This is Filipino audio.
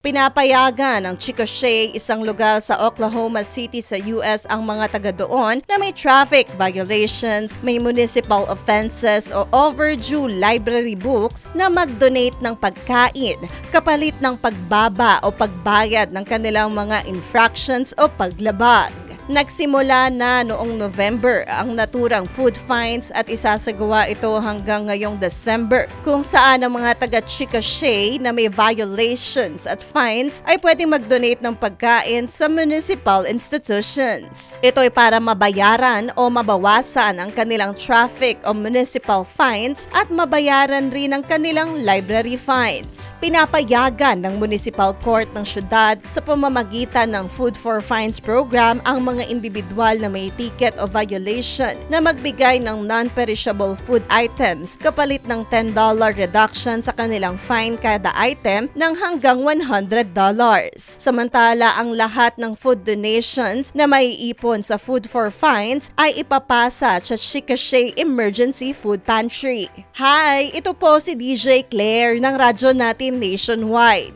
Pinapayagan ng Chickasha, isang lugar sa Oklahoma City sa US, ang mga taga doon na may traffic violations, may municipal offenses o overdue library books na mag-donate ng pagkain kapalit ng pagbaba o pagbayad ng kanilang mga infractions o paglabag. Nagsimula na noong November ang naturang food fines at isasagawa ito hanggang ngayong December, kung saan ang mga taga Chickasha na may violations at fines ay pwedeng mag-donate ng pagkain sa municipal institutions. Ito ay para mabayaran o mabawasan ang kanilang traffic o municipal fines at mabayaran rin ang kanilang library fines. Pinapayagan ng municipal court ng syudad sa pamamagitan ng Food for Fines program ang mga individual na may ticket o violation na magbigay ng non-perishable food items kapalit ng $10 reduction sa kanilang fine kada item ng hanggang $100. Samantala, ang lahat ng food donations na may ipon sa Food for Fines ay ipapasa sa Chickasha Emergency Food Pantry. Hi! Ito po si DJ Claire ng radyo natin nationwide.